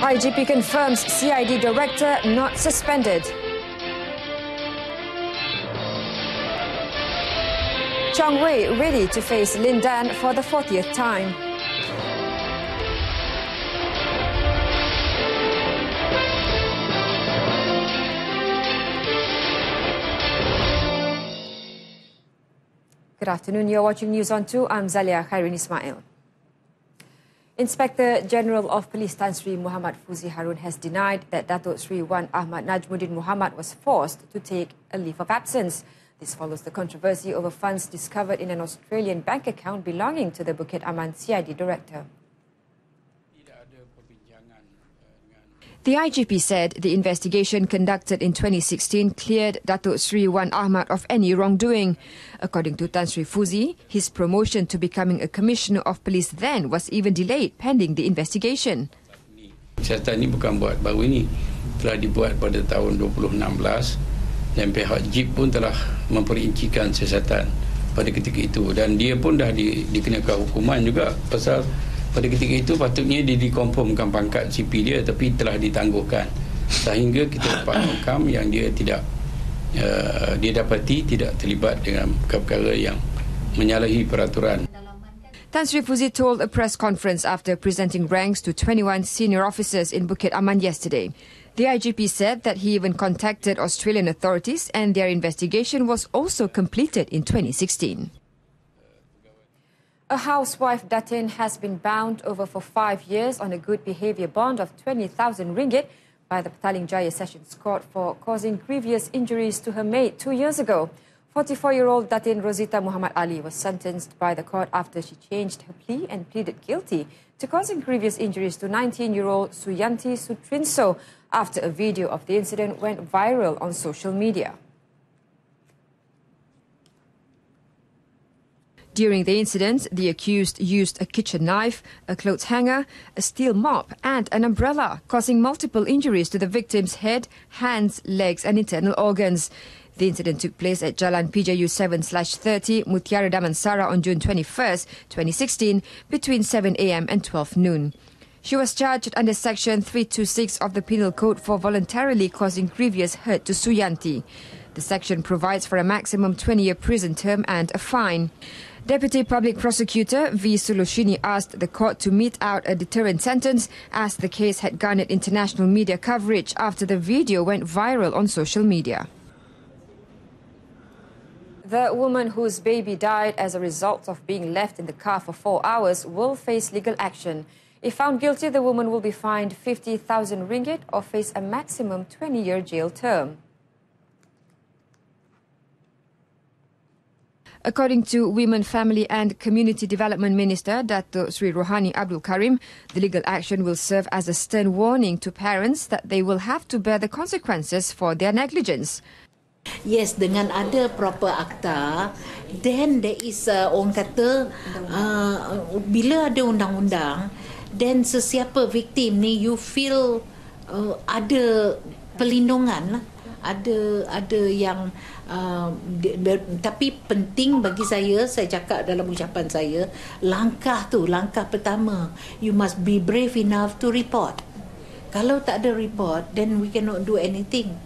IGP confirms CID director not suspended. Chong Wei ready to face Lin Dan for the 40th time. Good afternoon, you're watching News on 2. I'm Zalia Khairin Ismail. Inspector General of Police Tan Sri Muhammad Fuzi Harun has denied that Datuk Sri Wan Ahmad Najmuddin Muhammad was forced to take a leave of absence. This follows the controversy over funds discovered in an Australian bank account belonging to the Bukit Aman CID director. The IGP said the investigation conducted in 2016 cleared Datuk Sri Wan Ahmad of any wrongdoing. According to Tan Sri Fuzi, his promotion to becoming a Commissioner of Police then was even delayed pending the investigation. Siasatan ini bukan buat baru ini, telah dibuat pada tahun 2016 dan pihak JIP pun telah memperincikan siasatan pada ketika itu dan dia pun dah dikenakan hukuman juga pasal pada ketika itu patutnya dia dikonfirmkan pangkat CP dia tapi telah ditangguhkan sehingga kita dapat hukam yang dia tidak dia dapati tidak terlibat dengan perkara yang menyalahi peraturan. Tan Sri Fuzi told a press conference after presenting ranks to 21 senior officers in Bukit Aman yesterday. The IGP said that he even contacted Australian authorities and their investigation was also completed in 2016. A housewife Datin has been bound over for 5 years on a good behaviour bond of 20,000 ringgit by the Petaling Jaya Sessions Court for causing grievous injuries to her maid 2 years ago. 44-year-old Datin Rosita Muhammad Ali was sentenced by the court after she changed her plea and pleaded guilty to causing grievous injuries to 19-year-old Suyanti Sutrinso after a video of the incident went viral on social media. During the incident, the accused used a kitchen knife, a clothes hanger, a steel mop and an umbrella, causing multiple injuries to the victim's head, hands, legs and internal organs. The incident took place at Jalan PJU 7/30 Mutiara Damansara on June 21st, 2016, between 7 a.m. and 12 noon. She was charged under Section 326 of the Penal Code for voluntarily causing grievous hurt to Suyanti. The section provides for a maximum 20-year prison term and a fine. Deputy Public Prosecutor V. Sulushini asked the court to mete out a deterrent sentence as the case had garnered international media coverage after the video went viral on social media. The woman whose baby died as a result of being left in the car for 4 hours will face legal action. If found guilty, the woman will be fined 50,000 ringgit or face a maximum 20-year jail term. According to Women, Family and Community Development Minister Datuk Sri Rohani Abdul Karim, the legal action will serve as a stern warning to parents that they will have to bear the consequences for their negligence. Yes, dengan ada proper akta, then there is orang kata bila ada undang-undang, then sesiapa victim ni you feel ada pelindungan, ada yang tapi penting bagi saya cakap dalam ucapan saya, langkah pertama, you must be brave enough to report. Kalau tak ada report, then we cannot do anything.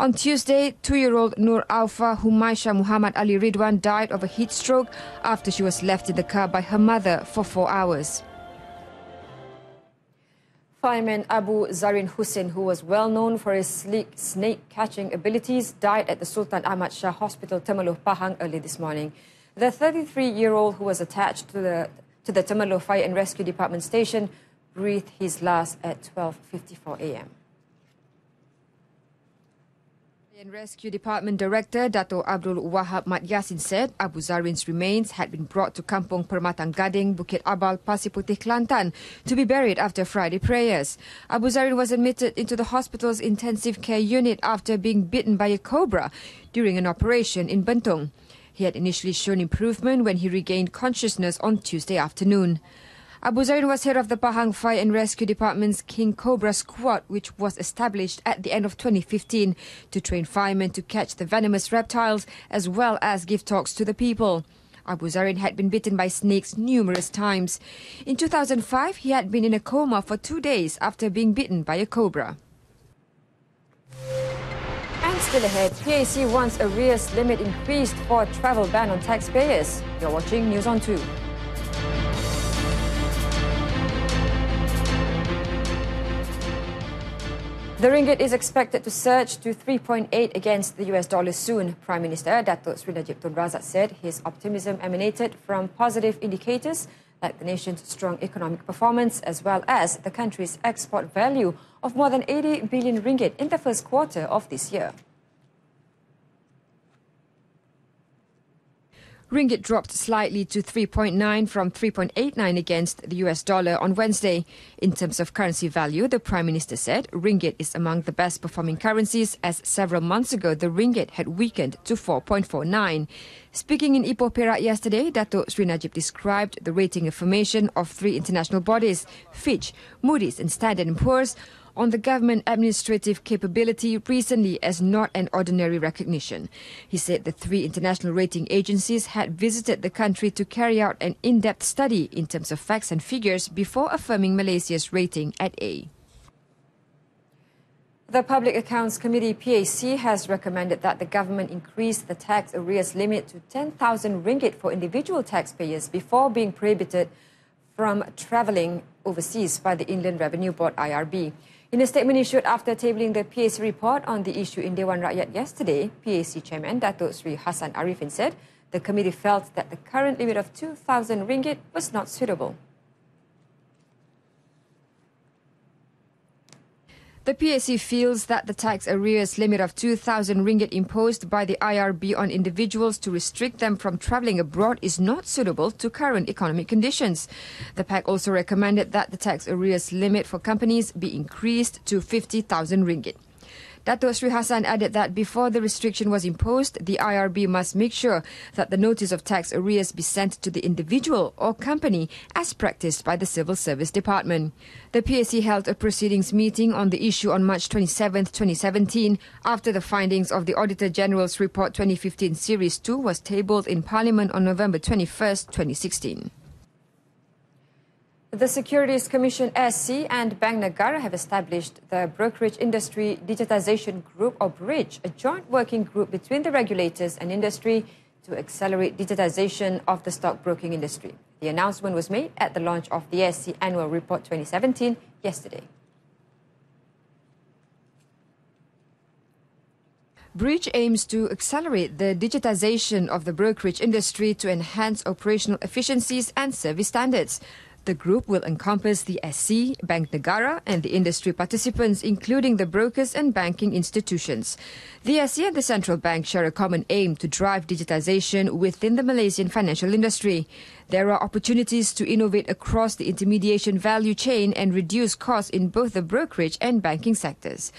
On Tuesday, 2-year-old Nur Aufa Humaisha Muhammad Ali Ridwan died of a heat stroke after she was left in the car by her mother for 4 hours. Fireman Abu Zarin Hussein, who was well known for his sleek snake-catching abilities, died at the Sultan Ahmad Shah Hospital, Temerloh, Pahang early this morning. The 33-year-old who was attached to the Temerloh Fire and Rescue Department station breathed his last at 12:54 a.m. Fire and Rescue Department Director Dato' Abdul Wahab Mat Yassin said Abu Zarin's remains had been brought to Kampung Permatang Gading, Bukit Abal, Pasir Putih, Kelantan to be buried after Friday prayers. Abu Zarin was admitted into the hospital's intensive care unit after being bitten by a cobra during an operation in Bentong. He had initially shown improvement when he regained consciousness on Tuesday afternoon. Abu Zarin was head of the Pahang Fire and Rescue Department's King Cobra Squad, which was established at the end of 2015 to train firemen to catch the venomous reptiles as well as give talks to the people. Abu Zarin had been bitten by snakes numerous times. In 2005, he had been in a coma for 2 days after being bitten by a cobra. And still ahead, PAC wants arrears limit increased for travel ban on taxpayers. You're watching News on 2. The ringgit is expected to surge to 3.8 against the US dollar soon. Prime Minister Datuk Sri Najib Tun Razak said his optimism emanated from positive indicators like the nation's strong economic performance as well as the country's export value of more than 80 billion ringgit in the first quarter of this year. Ringgit dropped slightly to 3.9 from 3.89 against the US dollar on Wednesday. In terms of currency value, the Prime Minister said ringgit is among the best performing currencies as several months ago the ringgit had weakened to 4.49. Speaking in Ipoh Perak yesterday, Datuk Sri Najib described the rating information of 3 international bodies, Fitch, Moody's and Standard & Poor's, on the government administrative capability recently as not an ordinary recognition. He said the 3 international rating agencies had visited the country to carry out an in-depth study in terms of facts and figures before affirming Malaysia's rating at A. The Public Accounts Committee PAC has recommended that the government increase the tax arrears limit to 10,000 ringgit for individual taxpayers before being prohibited from travelling overseas by the Inland Revenue Board IRB. In a statement issued after tabling the PAC report on the issue in Dewan Rakyat yesterday, PAC Chairman Datuk Sri Hassan Arifin said the committee felt that the current limit of 2,000 ringgit was not suitable. The PAC feels that the tax arrears limit of 2,000 ringgit imposed by the IRB on individuals to restrict them from travelling abroad is not suitable to current economic conditions. The PAC also recommended that the tax arrears limit for companies be increased to 50,000 ringgit. Datuk Sri Hassan added that before the restriction was imposed, the IRB must make sure that the notice of tax arrears be sent to the individual or company as practiced by the Civil Service Department. The PAC held a proceedings meeting on the issue on March 27, 2017, after the findings of the Auditor General's Report 2015 Series 2 was tabled in Parliament on November 21, 2016. The Securities Commission SC and Bank Negara have established the Brokerage Industry Digitisation Group, or BRIDGE, a joint working group between the regulators and industry to accelerate digitisation of the stockbroking industry. The announcement was made at the launch of the SC Annual Report 2017 yesterday. BRIDGE aims to accelerate the digitisation of the brokerage industry to enhance operational efficiencies and service standards. The group will encompass the SC, Bank Negara and the industry participants, including the brokers and banking institutions. The SC and the Central Bank share a common aim to drive digitisation within the Malaysian financial industry. There are opportunities to innovate across the intermediation value chain and reduce costs in both the brokerage and banking sectors.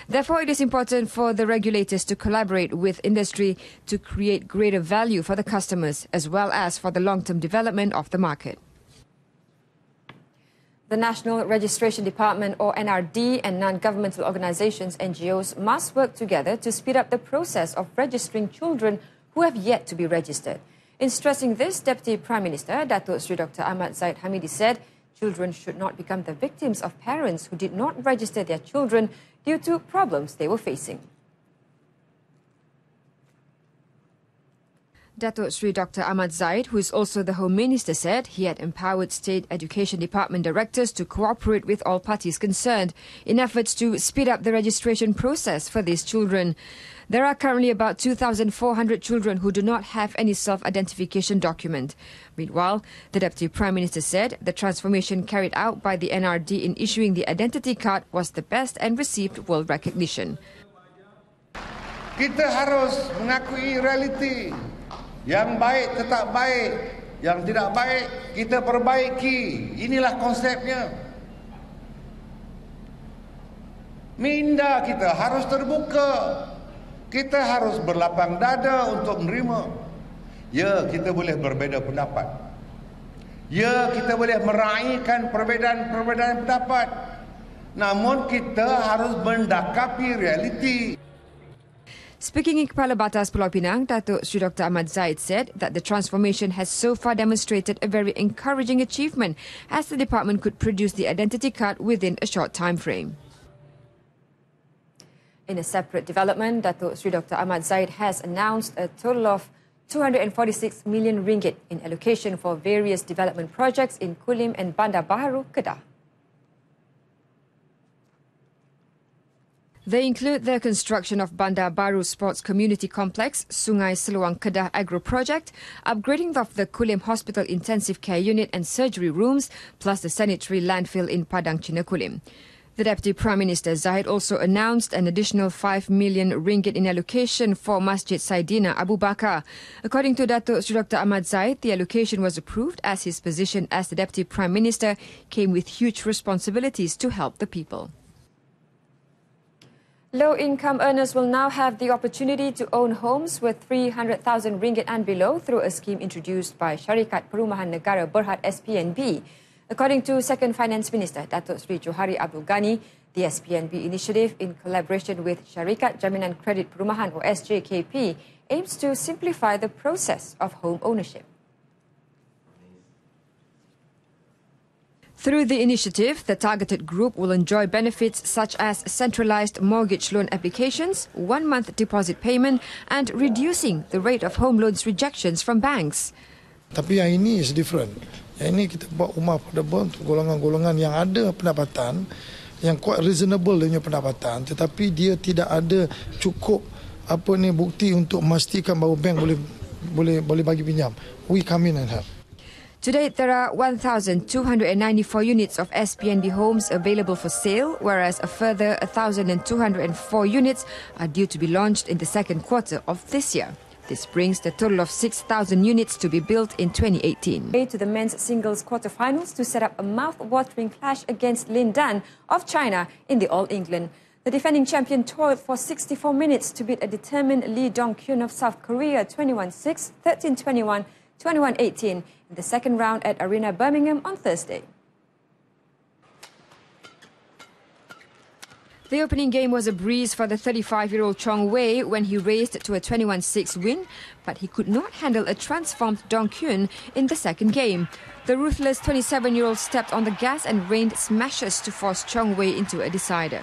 Therefore, it is important for the regulators to collaborate with industry to create greater value for the customers as well as for the long-term development of the market. The National Registration Department, or NRD, and non-governmental organisations, NGOs, must work together to speed up the process of registering children who have yet to be registered. In stressing this, Deputy Prime Minister Datuk Sri Dr. Ahmad Zahid Hamidi said children should not become the victims of parents who did not register their children due to problems they were facing. Datuk Sri Dr. Ahmad Zahid, who is also the Home Minister, said he had empowered State Education Department directors to cooperate with all parties concerned in efforts to speed up the registration process for these children. There are currently about 2,400 children who do not have any self-identification document. Meanwhile, the Deputy Prime Minister said the transformation carried out by the NRD in issuing the identity card was the best and received world recognition. Kita harus mengakui realiti. Yang baik tetap baik, yang tidak baik kita perbaiki. Inilah konsepnya. Minda kita harus terbuka. Kita harus berlapang dada untuk menerima. Ya, kita boleh berbeza pendapat. Ya, kita boleh meraihkan perbezaan pendapat. Namun kita harus mendakapi realiti. Speaking in Kepala Batas Pulau Pinang, Datuk Sri Dr. Ahmad Zaid said that the transformation has so far demonstrated a very encouraging achievement as the department could produce the identity card within a short time frame. In a separate development, Datuk Sri Dr. Ahmad Zaid has announced a total of 246 million ringgit in allocation for various development projects in Kulim and Bandar Baharu, Kedah. They include the construction of Bandar Baru Sports Community Complex, Sungai Seluang Kedah Agro Project, upgrading of the Kulim Hospital Intensive Care Unit and Surgery Rooms, plus the sanitary landfill in Padang Cina Kulim. The Deputy Prime Minister Zahid also announced an additional 5 million ringgit in allocation for Masjid Saidina Abu Bakar. According to Datuk Sri Dr. Ahmad Zaid, the allocation was approved as his position as the Deputy Prime Minister came with huge responsibilities to help the people. Low-income earners will now have the opportunity to own homes worth 300,000 ringgit and below through a scheme introduced by Syarikat Perumahan Negara Berhad SPNB. According to Second Finance Minister Datuk Sri Johari Abdul Ghani, the SPNB initiative, in collaboration with Syarikat Jaminan Kredit Perumahan or SJKP, aims to simplify the process of home ownership. Through the initiative, the targeted group will enjoy benefits such as centralised mortgage loan applications, 1-month deposit payment and reducing the rate of home loans rejections from banks. Tapi yang ini is different. Yang ini kita buat rumah affordable untuk golongan-golongan yang ada pendapatan, yang quite reasonable dengan pendapatan, tetapi dia tidak ada cukup bukti untuk memastikan bahawa bank boleh bagi pinjam. We come in and help. To date, there are 1,294 units of SPNB homes available for sale, whereas a further 1,204 units are due to be launched in the second quarter of this year. This brings the total of 6,000 units to be built in 2018. To the men's singles quarterfinals to set up a mouth-watering clash against Lin Dan of China in the All England. The defending champion toiled for 64 minutes to beat a determined Lee Dong-kyun of South Korea 21-6, 13-21, 21-18 in the second round at Arena Birmingham on Thursday. The opening game was a breeze for the 35-year-old Chong Wei when he raced to a 21-6 win, but he could not handle a transformed Dong-kyun in the second game. The ruthless 27-year-old stepped on the gas and rained smashes to force Chong Wei into a decider.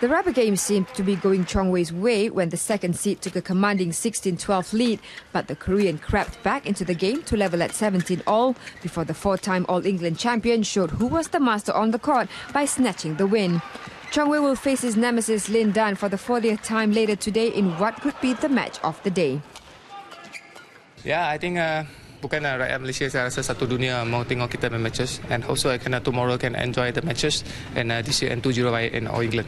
The rubber game seemed to be going Chong Wei's way when the second seed took a commanding 16-12 lead, but the Korean crept back into the game to level at 17-all before the 4-time All-England champion showed who was the master on the court by snatching the win. Chong Wei will face his nemesis Lin Dan for the 40th time later today in what could be the match of the day. Yeah, I think bukan rakyat Malaysia, saya rasa satu dunia mau tengok kita main matches, and also tomorrow can enjoy the matches and this year and 2-0 in All England.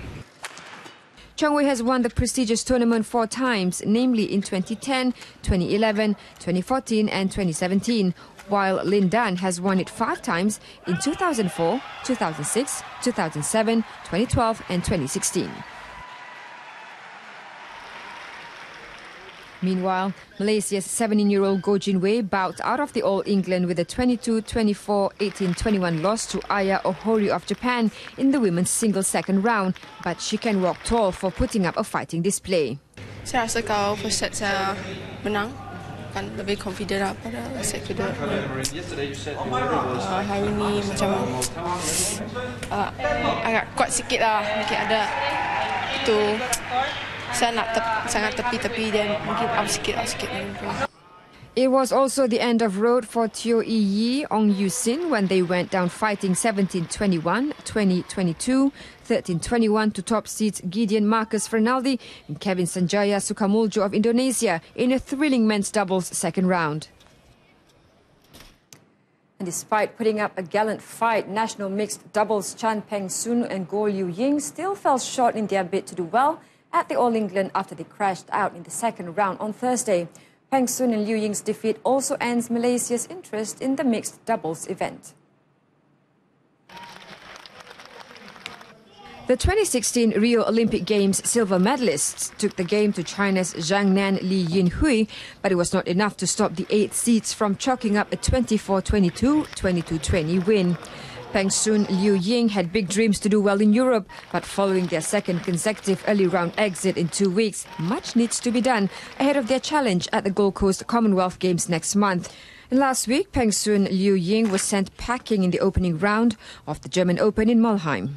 Chong Wei has won the prestigious tournament 4 times, namely in 2010, 2011, 2014 and 2017, while Lin Dan has won it 5 times in 2004, 2006, 2007, 2012 and 2016. Meanwhile, Malaysia's 17-year-old Goh Jin Wei bowed out of the All England with a 22-24, 18-21 loss to Aya Ohori of Japan in the women's singles second round, but she can walk tall for putting up a fighting display. Saya rasa kalau first set saya menang, kan lebih confident lah pada set kedua. Hari ini macam agak kuat sikit lah, mungkin ada itu. Saya nak sangat tepi dan mungkin out sikit. It was also the end of road for Teo Ee Yi, Ong Yu Sin when they went down fighting 17-21, 20-22, 13-21 to top seeds Gideon Marcus Fernaldi and Kevin Sanjaya Sukamuljo of Indonesia in a thrilling men's doubles second round. And despite putting up a gallant fight, national mixed doubles Chan Peng Soon and Goh Liu Ying still fell short in their bid to do well at the All England after they crashed out in the second round on Thursday. Peng Soon and Liu Ying's defeat also ends Malaysia's interest in the mixed doubles event. The 2016 Rio Olympic Games silver medalists took the game to China's Zhang Nan Li Yinhui, but it was not enough to stop the 8 seeds from chalking up a 24-22, 22-20 win. Peng Sun Liu Ying had big dreams to do well in Europe, but following their second consecutive early round exit in 2 weeks, much needs to be done ahead of their challenge at the Gold Coast Commonwealth Games next month. And last week, Peng Sun Liu Ying was sent packing in the opening round of the German Open in Mulheim.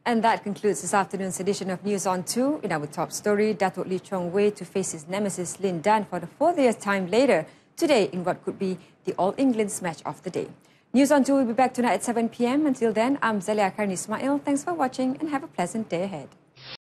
And that concludes this afternoon's edition of News on 2. In our top story, Datuk Lee Chong Wei to face his nemesis Lin Dan for the 4th time later, today in what could be the All England's match of the day. News on 2 will be back tonight at 7 p.m. Until then, I'm Zalia Karni Ismail. Thanks for watching and have a pleasant day ahead.